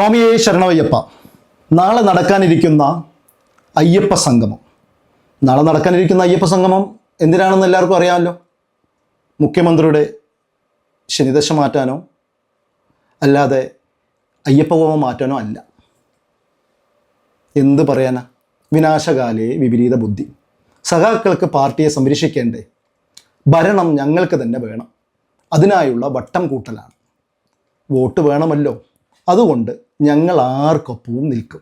സ്വാമിയെ ശരണമയ്യപ്പ. നാളെ നടക്കാനിരിക്കുന്ന അയ്യപ്പ സംഗമം എന്തിനാണെന്ന് എല്ലാവർക്കും അറിയാമല്ലോ. മുഖ്യമന്ത്രിയുടെ ശനിദശ മാറ്റാനോ അല്ലാതെ അയ്യപ്പ ഹോമം മാറ്റാനോ അല്ല. എന്ത് പറയാനാ? വിനാശകാലേ വിപരീത ബുദ്ധി. സഖാക്കൾക്ക് പാർട്ടിയെ സംരക്ഷിക്കേണ്ടേ? ഭരണം ഞങ്ങൾക്ക് തന്നെ വേണം. അതിനായുള്ള വട്ടം കൂട്ടലാണ്. വോട്ട് വേണമല്ലോ. അതുകൊണ്ട് ഞങ്ങൾ ആർക്കൊപ്പവും നിൽക്കും.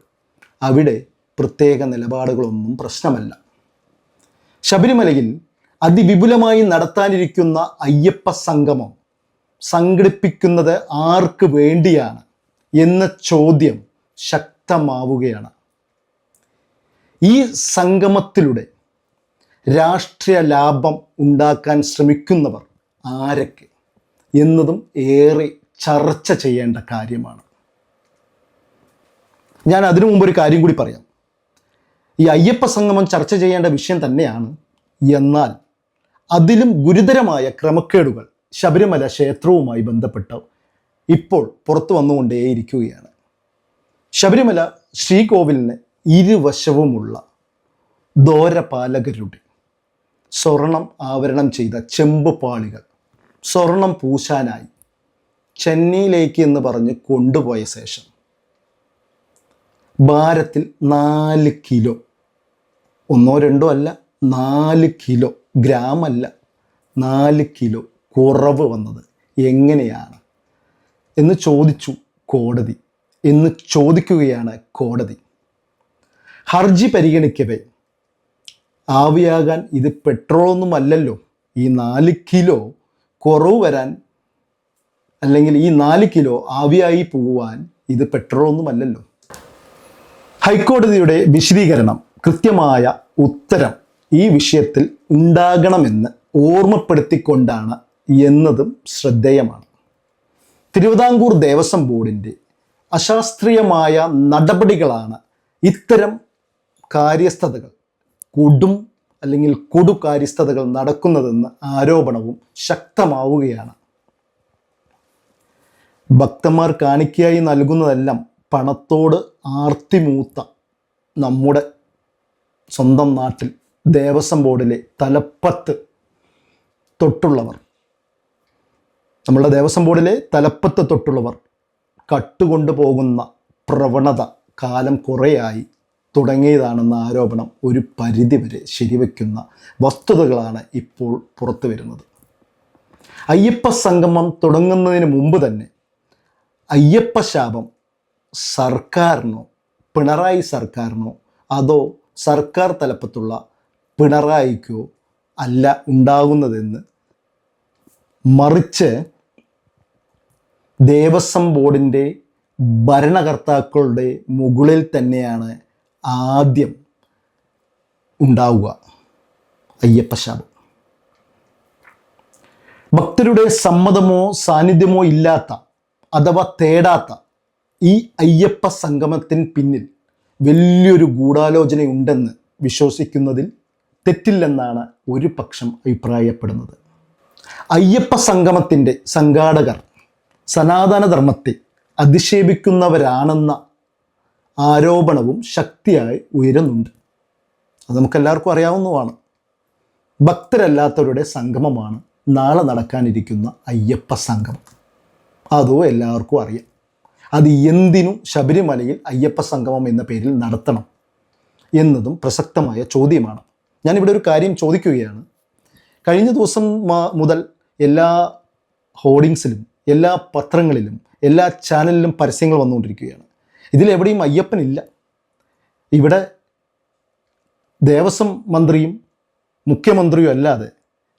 അവിടെ പ്രത്യേക നിലപാടുകളൊന്നും പ്രശ്നമല്ല. ശബരിമലയിൽ അതിവിപുലമായി നടത്താനിരിക്കുന്ന അയ്യപ്പ സംഗമം സംഘടിപ്പിക്കുന്നത് ആർക്ക് വേണ്ടിയാണ് എന്ന ചോദ്യം ശക്തമാവുകയാണ്. ഈ സംഗമത്തിലൂടെ രാഷ്ട്രീയ ലാഭം ഉണ്ടാക്കാൻ ശ്രമിക്കുന്നവർ ആരൊക്കെ എന്നതും ഏറെ ചർച്ച ചെയ്യേണ്ട കാര്യമാണ്. ഞാൻ അതിനു മുമ്പ് ഒരു കാര്യം കൂടി പറയാം. ഈ അയ്യപ്പ സംഗമം ചർച്ച ചെയ്യേണ്ട വിഷയം തന്നെയാണ്. എന്നാൽ അതിലും ഗുരുതരമായ ക്രമക്കേടുകൾ ശബരിമല ക്ഷേത്രവുമായി ബന്ധപ്പെട്ട് ഇപ്പോൾ പുറത്തു വന്നുകൊണ്ടേയിരിക്കുകയാണ്. ശബരിമല ശ്രീകോവിലിന് ഇരുവശവുമുള്ള ദ്വാരപാലകരുടെ സ്വർണം ആവരണം ചെയ്ത ചെമ്പ് പാളികൾ സ്വർണം പൂശാനായി ചെന്നൈയിലേക്ക് എന്ന് പറഞ്ഞ് കൊണ്ടുപോയ ശേഷം ഭാരത്തിൽ 4 കിലോ, 1 2 അല്ല, 4 കിലോ, ഗ്രാം അല്ല, 4 കിലോ കുറവ് വന്നത് എങ്ങനെയാണ് എന്ന് ചോദിക്കുകയാണ് കോടതി. ഹർജി പരിഗണിക്കവേ ആവിയാകാൻ ഇത് പെട്രോളൊന്നും അല്ലല്ലോ. ഈ 4 കിലോ കുറവ് വരാൻ, അല്ലെങ്കിൽ ഈ 4 കിലോ ആവിയായി പോവാൻ ഇത് പെട്രോളൊന്നും അല്ലല്ലോ. ഹൈക്കോടതിയുടെ വിശദീകരണം, കൃത്യമായ ഉത്തരം ഈ വിഷയത്തിൽ ഉണ്ടാകണമെന്ന് ഓർമ്മപ്പെടുത്തിക്കൊണ്ടാണ് എന്നതും ശ്രദ്ധേയമാണ്. തിരുവിതാംകൂർ ദേവസ്വം ബോർഡിൻ്റെ അശാസ്ത്രീയമായ നടപടികളാണ് ഇത്തരം കാര്യസ്ഥതകൾ, കൊടു കാര്യസ്ഥതകൾ നടക്കുന്നതെന്ന് ആരോപണവും ശക്തമാവുകയാണ്. ഭക്തന്മാർ കാണിക്കയായി നൽകുന്നതെല്ലാം പണത്തോട് ആർത്തിമൂത്ത നമ്മുടെ സ്വന്തം നാട്ടിൽ ദേവസ്വം ബോർഡിലെ തലപ്പത്ത് തൊട്ടുള്ളവർ, നമ്മളുടെ ദേവസ്വം ബോർഡിലെ തലപ്പത്ത് തൊട്ടുള്ളവർ കട്ടുകൊണ്ടു പോകുന്ന പ്രവണത കാലം കുറേയായി തുടങ്ങിയതാണെന്ന ആരോപണം ഒരു പരിധിവരെ ശരിവെക്കുന്ന വസ്തുതകളാണ് ഇപ്പോൾ പുറത്തു വരുന്നത്. അയ്യപ്പ സംഗമം തുടങ്ങുന്നതിന് മുമ്പ് തന്നെ അയ്യപ്പ ശാപം സർക്കാരിനോ പിണറായി സർക്കാരിനോ അതോ സർക്കാർ തലപ്പത്തുള്ള പിണറായിക്കോ അല്ല ഉണ്ടാകുന്നതെന്ന്, മറിച്ച് ദേവസ്വം ബോർഡിൻ്റെ ഭരണകർത്താക്കളുടെ മുകളിൽ തന്നെയാണ് ആദ്യം ഉണ്ടാവുക അയ്യപ്പ ശാപം. ഭക്തരുടെ സമ്മതമോ സാന്നിധ്യമോ ഇല്ലാത്ത അഥവാ തേടാത്ത ഈ അയ്യപ്പ സംഗമത്തിന് പിന്നിൽ വലിയൊരു ഗൂഢാലോചനയുണ്ടെന്ന് വിശ്വസിക്കുന്നതിൽ തെറ്റില്ലെന്നാണ് ഒരു പക്ഷം അഭിപ്രായപ്പെടുന്നത്. അയ്യപ്പ സംഗമത്തിൻ്റെ സംഘാടകർ സനാതനധർമ്മത്തെ അധിക്ഷേപിക്കുന്നവരാണെന്ന ആരോപണവും ശക്തിയായി ഉയരുന്നുണ്ട്. അത് നമുക്കെല്ലാവർക്കും അറിയാവുന്നതാണ്. ഭക്തരല്ലാത്തവരുടെ സംഗമമാണ് നാളെ നടക്കാനിരിക്കുന്ന അയ്യപ്പ സംഗമം. അതോ എല്ലാവർക്കും അറിയാം. അത് എന്തിനു ശബരിമലയിൽ അയ്യപ്പ സംഗമം എന്ന പേരിൽ നടത്തണം എന്നതും പ്രസക്തമായ ചോദ്യമാണ്. ഞാനിവിടെ ഒരു കാര്യം ചോദിക്കുകയാണ്. കഴിഞ്ഞ ദിവസം മുതൽ എല്ലാ ഹോർഡിങ്സിലും, എല്ലാ പത്രങ്ങളിലും, എല്ലാ ചാനലിലും പരസ്യങ്ങൾ വന്നുകൊണ്ടിരിക്കുകയാണ്. ഇതിലെവിടെയും അയ്യപ്പനില്ല. ഇവിടെ ദേവസ്വം മന്ത്രിയും മുഖ്യമന്ത്രിയും അല്ലാതെ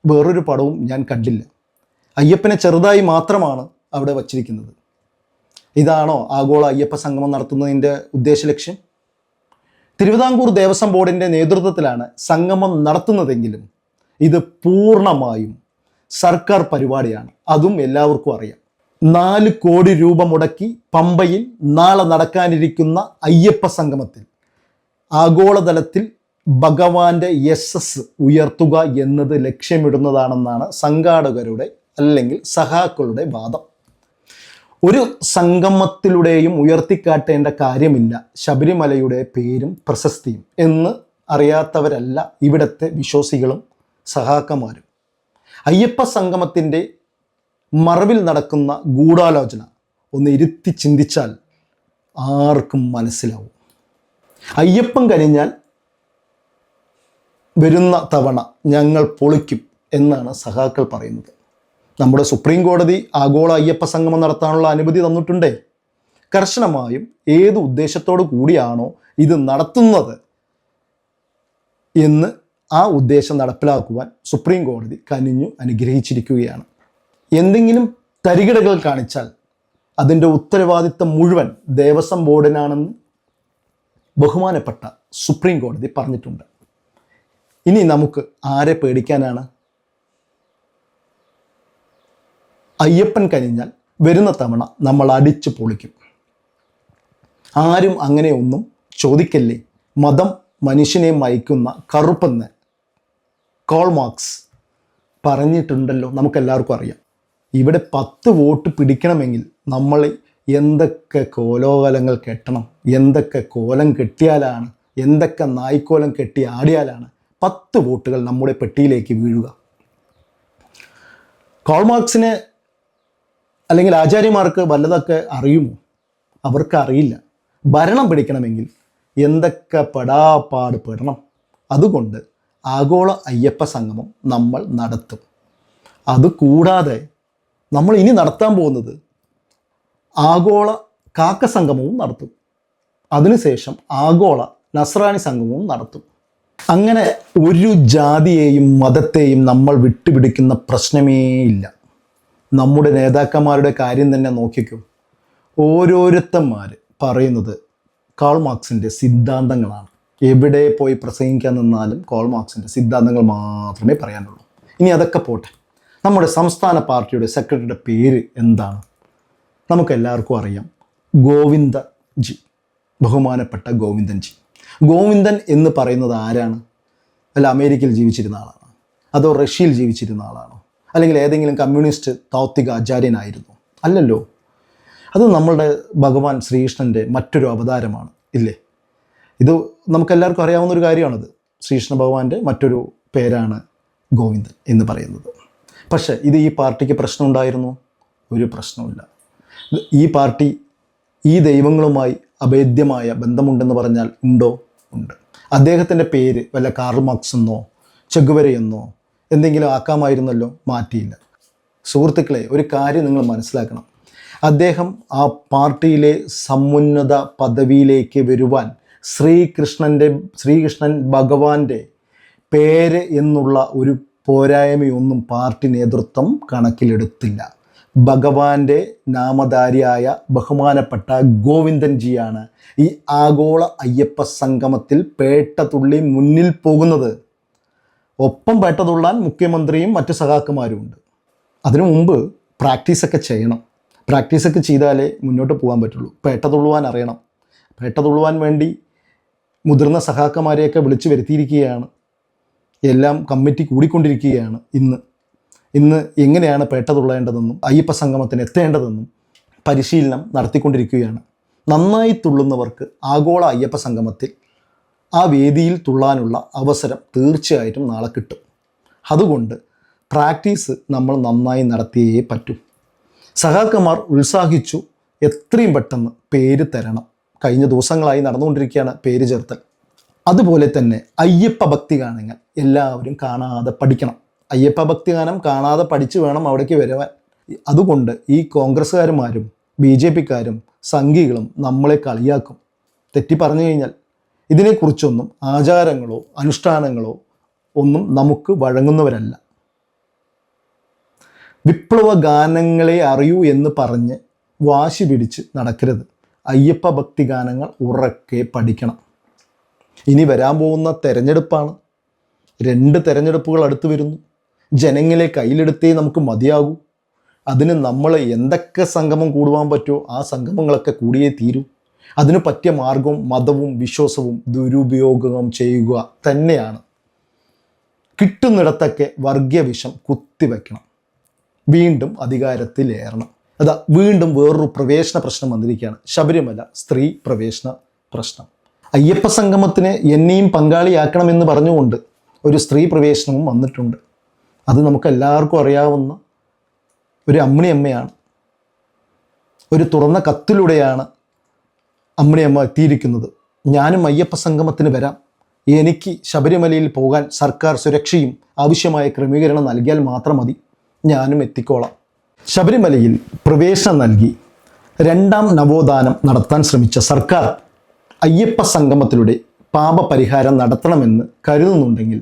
വേറൊരു പടവും ഞാൻ കണ്ടില്ല. അയ്യപ്പനെ ചെറുതായി മാത്രമാണ് അവിടെ വച്ചിരിക്കുന്നത്. ഇതാണോ ആഗോള അയ്യപ്പ സംഗമം നടത്തുന്നതിൻ്റെ ഉദ്ദേശ ലക്ഷ്യം? തിരുവിതാംകൂർ ദേവസ്വം ബോർഡിൻ്റെ നേതൃത്വത്തിലാണ് സംഗമം നടത്തുന്നതെങ്കിലും ഇത് പൂർണ്ണമായും സർക്കാർ പരിപാടിയാണ്. അതും എല്ലാവർക്കും അറിയാം. 4 കോടി രൂപ മുടക്കി പമ്പയിൽ നാളെ നടക്കാനിരിക്കുന്ന അയ്യപ്പ സംഗമത്തിൽ ആഗോളതലത്തിൽ ഭഗവാന്റെ യശസ് ഉയർത്തുക എന്നത് ലക്ഷ്യമിടുന്നതാണെന്നാണ് സംഘാടകരുടെ അല്ലെങ്കിൽ സഹാക്കളുടെ വാദം. ഒരു സംഗമത്തിലൂടെയും ഉയർത്തിക്കാട്ടേണ്ട കാര്യമില്ല ശബരിമലയുടെ പേരും പ്രശസ്തിയും എന്ന് അറിയാത്തവരല്ല ഇവിടുത്തെ വിശ്വാസികളും സഹാക്കന്മാരും. അയ്യപ്പ സംഗമത്തിൻ്റെ മറവിൽ നടക്കുന്ന ഗൂഢാലോചന ഒന്ന് ഇരുത്തി ചിന്തിച്ചാൽ ആർക്കും മനസ്സിലാവും. അയ്യപ്പൻ കഴിഞ്ഞാൽ വരുന്ന തവണ ഞങ്ങൾ പൊളിക്കും എന്നാണ് സഹാക്കൾ പറയുന്നത്. നമ്മുടെ സുപ്രീം കോടതി ആഗോള അയ്യപ്പ സംഗമം നടത്താനുള്ള അനുമതി തന്നിട്ടുണ്ടേ. കർശനമായും ഏത് ഉദ്ദേശത്തോടു കൂടിയാണോ ഇത് നടത്തുന്നത് എന്ന് ആ ഉദ്ദേശം നടപ്പിലാക്കുവാൻ സുപ്രീം കോടതി കനിഞ്ഞു അനുഗ്രഹിച്ചിരിക്കുകയാണ്. എന്തെങ്കിലും തരികിടകൾ കാണിച്ചാൽ അതിൻ്റെ ഉത്തരവാദിത്തം മുഴുവൻ ദേവസ്വം ബോർഡിനാണെന്ന് ബഹുമാനപ്പെട്ട സുപ്രീം കോടതി പറഞ്ഞിട്ടുണ്ട്. ഇനി നമുക്ക് ആരെ പേടിക്കാനാണ്? അയ്യപ്പൻ കഴിഞ്ഞാൽ വരുന്ന തവണ നമ്മൾ അടിച്ചു പൊളിക്കും. ആരും അങ്ങനെ ഒന്നും ചോദിക്കല്ലേ. മതം മനുഷ്യനെ മയക്കുന്ന കറുപ്പെന്ന് കാൾ മാർക്സ് പറഞ്ഞിട്ടുണ്ടല്ലോ, നമുക്കെല്ലാവർക്കും അറിയാം. ഇവിടെ 10 വോട്ട് പിടിക്കണമെങ്കിൽ നമ്മൾ എന്തൊക്കെ കോലോകലങ്ങൾ കെട്ടണം, എന്തൊക്കെ കോലം കെട്ടിയാലാണ്, എന്തൊക്കെ നായ്ക്കോലം കെട്ടി ആടിയാലാണ് 10 വോട്ടുകൾ നമ്മുടെ പെട്ടിയിലേക്ക് വീഴുക. കാൾ മാർക്സിനെ അല്ലെങ്കിൽ ആചാര്യമാർക്ക് വല്ലതൊക്കെ അറിയുമോ? അവർക്ക് അറിയില്ല. ഭരണം പിടിക്കണമെങ്കിൽ എന്തൊക്കെ പെടാപ്പാട് പെടണം. അതുകൊണ്ട് ആഗോള അയ്യപ്പ സംഗമം നമ്മൾ നടത്തും. അതുകൂടാതെ നമ്മൾ ഇനി നടത്താൻ പോകുന്നത് ആഗോള കാക്ക സംഗമവും നടത്തും. അതിനുശേഷം ആഗോള നസ്രാണി സംഗമവും നടത്തും. അങ്ങനെ ഒരു ജാതിയെയും മതത്തെയും നമ്മൾ വിട്ടുപിടിക്കുന്ന പ്രശ്നമേ ഇല്ല. നമ്മുടെ നേതാക്കന്മാരുടെ കാര്യം തന്നെ നോക്കിക്കോ. ഓരോരുത്തന്മാർ പറയുന്നത് കാൾ മാർക്സിൻ്റെ സിദ്ധാന്തങ്ങളാണ്. എവിടെ പോയി പ്രസംഗിക്കാൻ നിന്നാലും കാൾ മാർക്സിൻ്റെ സിദ്ധാന്തങ്ങൾ മാത്രമേ പറയാനുള്ളൂ. ഇനി അതൊക്കെ പോട്ടെ, നമ്മുടെ സംസ്ഥാന പാർട്ടിയുടെ സെക്രട്ടറിയുടെ പേര് എന്താണ്? നമുക്കെല്ലാവർക്കും അറിയാം, ഗോവിന്ദജി, ബഹുമാനപ്പെട്ട ഗോവിന്ദൻജി. ഗോവിന്ദൻ എന്ന് പറയുന്നത് ആരാണ്? അല്ല അമേരിക്കയിൽ ജീവിച്ചിരുന്ന ആളാണോ? അതോ റഷ്യയിൽ ജീവിച്ചിരുന്ന ആളാണോ? അല്ലെങ്കിൽ ഏതെങ്കിലും കമ്മ്യൂണിസ്റ്റ് താത്വിക ആചാര്യനായിരുന്നു? അല്ലല്ലോ. അത് നമ്മളുടെ ഭഗവാൻ ശ്രീകൃഷ്ണൻ്റെ മറ്റൊരു അവതാരമാണ്, ഇല്ലേ? ഇത് നമുക്കെല്ലാവർക്കും അറിയാവുന്ന ഒരു കാര്യമാണത്. ശ്രീകൃഷ്ണ ഭഗവാന്റെ മറ്റൊരു പേരാണ് ഗോവിന്ദൻ എന്ന് പറയുന്നത്. പക്ഷേ ഇത് ഈ പാർട്ടിക്ക് പ്രശ്നമുണ്ടായിരുന്നു? ഒരു പ്രശ്നവുമില്ല. ഈ പാർട്ടി ഈ ദൈവങ്ങളുമായി അഭേദ്യമായ ബന്ധമുണ്ടെന്ന് പറഞ്ഞാൽ ഉണ്ടോ? ഉണ്ട്. അദ്ദേഹത്തിൻ്റെ പേര് വല്ല കാർൾ മാർക്സ് എന്നോ ചെഗുവേരയെന്നോ എന്തെങ്കിലും ആക്കാമായിരുന്നല്ലോ, മാറ്റിയില്ല. സുഹൃത്തുക്കളെ, ഒരു കാര്യം നിങ്ങൾ മനസ്സിലാക്കണം. അദ്ദേഹം ആ പാർട്ടിയിലെ സമുന്നത പദവിയിലേക്ക് വരുവാൻ ശ്രീകൃഷ്ണൻ ഭഗവാന്റെ പേര് എന്നുള്ള ഒരു പോരായ്മയൊന്നും പാർട്ടി നേതൃത്വം കണക്കിലെടുത്തില്ല. ഭഗവാന്റെ നാമധാരിയായ ബഹുമാനപ്പെട്ട ഗോവിന്ദൻജിയാണ് ഈ ആഗോള അയ്യപ്പ സംഗമത്തിൽ പേട്ടതുള്ളി മുന്നിൽ പോകുന്നത്. ഒപ്പം പേട്ടതുള്ളാൻ മുഖ്യമന്ത്രിയും മറ്റ് സഖാക്കന്മാരും ഉണ്ട്. അതിനു മുമ്പ് പ്രാക്ടീസൊക്കെ ചെയ്യണം. പ്രാക്ടീസൊക്കെ ചെയ്താലേ മുന്നോട്ട് പോകാൻ പറ്റുള്ളൂ. പേട്ടതുള്ളുവാൻ അറിയണം. പേട്ടതുള്ളുവാൻ വേണ്ടി മുതിർന്ന സഖാക്കന്മാരെയൊക്കെ വിളിച്ചു വരുത്തിയിരിക്കുകയാണ്. എല്ലാം കമ്മിറ്റി കൂടിക്കൊണ്ടിരിക്കുകയാണ്. ഇന്ന് എങ്ങനെയാണ് പേട്ട തുള്ളേണ്ടതെന്നും അയ്യപ്പ സംഗമത്തിന് എത്തേണ്ടതെന്നും പരിശീലനം നടത്തിക്കൊണ്ടിരിക്കുകയാണ്. നന്നായി തുള്ളുന്നവർക്ക് ആഗോള അയ്യപ്പ സംഗമത്തിൽ ആ വേദിയിൽ തുള്ളാനുള്ള അവസരം തീർച്ചയായിട്ടും നാളെ കിട്ടും. അതുകൊണ്ട് പ്രാക്ടീസ് നമ്മൾ നന്നായി നടത്തിയേ പറ്റൂ. സഖാക്കന്മാർ ഉത്സാഹിച്ചു, എത്രയും പെട്ടെന്ന് പേര് തരണം. കഴിഞ്ഞ ദിവസങ്ങളായി നടന്നുകൊണ്ടിരിക്കുകയാണ് പേര് ചേർത്തൽ. അതുപോലെ തന്നെ അയ്യപ്പ ഭക്തിഗാനങ്ങൾ എല്ലാവരും കാണാതെ പഠിക്കണം. അയ്യപ്പ ഭക്തിഗാനം കാണാതെ പഠിച്ച് വേണം അവിടേക്ക് വരുവാൻ. അതുകൊണ്ട് ഈ കോൺഗ്രസ്സുകാരുമാരും BJPക്കാരും സംഘികളും നമ്മളെ കളിയാക്കും. തെറ്റി പറഞ്ഞു കഴിഞ്ഞാൽ ഇതിനെക്കുറിച്ചൊന്നും ആചാരങ്ങളോ അനുഷ്ഠാനങ്ങളോ ഒന്നും നമുക്ക് വഴങ്ങുന്നവരല്ല. വിപ്ലവ ഗാനങ്ങളെ അറിയൂ എന്ന് പറഞ്ഞ് വാശി പിടിച്ച് നടക്കരുത്. അയ്യപ്പ ഭക്തി ഗാനങ്ങൾ ഉറക്കെ പഠിക്കണം. ഇനി വരാൻ പോകുന്ന തെരഞ്ഞെടുപ്പാണ്. 2 തെരഞ്ഞെടുപ്പുകൾ അടുത്ത് വരുന്നു. ജനങ്ങളെ കയ്യിലെടുത്തേ നമുക്ക് മതിയാകൂ. അതിന് നമ്മൾ എന്തൊക്കെ സംഗമം കൂടുവാൻ പറ്റുമോ ആ സംഗമങ്ങളൊക്കെ കൂടിയേ തീരൂ. അതിന് പറ്റിയ മാർഗവും മതവും വിശ്വാസവും ദുരുപയോഗം ചെയ്യുക തന്നെയാണ്. കിട്ടുന്നിടത്തൊക്കെ വർഗീയ വിഷം കുത്തിവെക്കണം. വീണ്ടും അധികാരത്തിലേറണം. അതാ വീണ്ടും വേറൊരു പ്രവേശന പ്രശ്നം വന്നിരിക്കുകയാണ്. ശബരിമല സ്ത്രീ പ്രവേശന പ്രശ്നം. അയ്യപ്പ സംഗമത്തിന് എന്നെയും പങ്കാളിയാക്കണമെന്ന് പറഞ്ഞുകൊണ്ട് ഒരു സ്ത്രീ പ്രവേശനവും വന്നിട്ടുണ്ട്. അത് നമുക്ക് എല്ലാവർക്കും അറിയാവുന്ന ഒരു അമ്മിണിയമ്മയാണ്. ഒരു തുറന്ന കത്തിലൂടെയാണ് അമ്മിണിയമ്മ എത്തിയിരിക്കുന്നത്. ഞാനും അയ്യപ്പ സംഗമത്തിന് വരാം, എനിക്ക് ശബരിമലയിൽ പോകാൻ സർക്കാർ സുരക്ഷയും ആവശ്യമായ ക്രമീകരണം നൽകിയാൽ മാത്രം മതി, ഞാനും എത്തിക്കോളാം. ശബരിമലയിൽ പ്രവേശനം നൽകി രണ്ടാം നവോത്ഥാനം നടത്താൻ ശ്രമിച്ച സർക്കാർ അയ്യപ്പ സംഗമത്തിലൂടെ പാപപരിഹാരം നടത്തണമെന്ന് കരുതുന്നുണ്ടെങ്കിൽ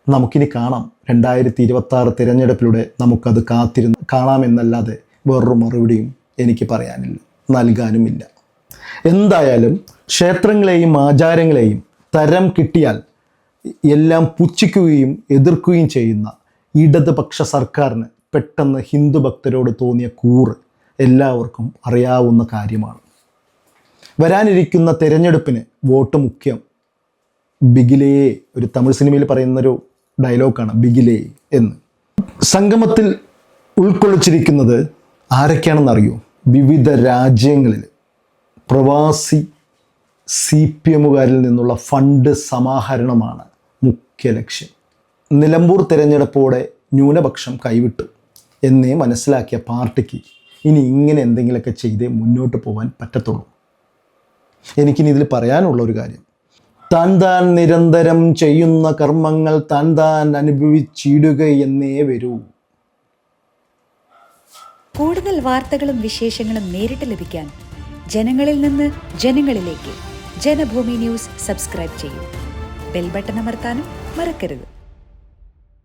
നമുക്കിനി കാണാം. 2026 തിരഞ്ഞെടുപ്പിലൂടെ നമുക്കത് കാത്തിരുന്ന് കാണാമെന്നല്ലാതെ വേറൊരു മറുപടിയും എനിക്ക് പറയാനില്ല, നൽകാനുമില്ല. എന്തായാലും ക്ഷേത്രങ്ങളെയും ആചാരങ്ങളെയും തരം കിട്ടിയാൽ എല്ലാം പുച്ഛിക്കുകയും എതിർക്കുകയും ചെയ്യുന്ന ഇടതുപക്ഷ സർക്കാരിന് പെട്ടെന്ന് ഹിന്ദു ഭക്തരോട് തോന്നിയ കൂറ് എല്ലാവർക്കും അറിയാവുന്ന കാര്യമാണ്. വരാനിരിക്കുന്ന തിരഞ്ഞെടുപ്പിന് വോട്ട് മുഖ്യം. ബിഗിലേ, ഒരു തമിഴ് സിനിമയിൽ പറയുന്നൊരു ഡയലോഗാണ് ബിഗിലേ എന്ന്. സംഗമത്തിൽ ഉൾക്കൊള്ളിച്ചിരിക്കുന്നത് ആരൊക്കെയാണെന്നറിയോ? വിവിധ രാജ്യങ്ങളിൽ പ്രവാസി CPMകാരിൽ നിന്നുള്ള ഫണ്ട് സമാഹരണമാണ് മുഖ്യ ലക്ഷ്യം. നിലമ്പൂർ തിരഞ്ഞെടുപ്പോടെ ന്യൂനപക്ഷം കൈവിട്ടു എന്നേ മനസ്സിലാക്കിയ പാർട്ടിക്ക് ഇനി ഇങ്ങനെ എന്തെങ്കിലുമൊക്കെ ചെയ്തേ മുന്നോട്ട് പോകാൻ പറ്റത്തുള്ളൂ. എനിക്കിനി ഇതിൽ പറയാനുള്ള ഒരു കാര്യം, താൻ നിരന്തരം ചെയ്യുന്ന കർമ്മങ്ങൾ താൻ അനുഭവിച്ചിടുകയെന്നേ വരൂ. കൂടുതൽ വാർത്തകളും വിശേഷങ്ങളും നേരിട്ട് ലഭിക്കാൻ ജനങ്ങളിൽ നിന്ന് ജനങ്ങളിലേക്ക് ജനഭൂമി ന്യൂസ് സബ്സ്ക്രൈബ് ചെയ്യൂ. ബെൽ ബട്ടൺ അമർത്താനും മറക്കരുത്.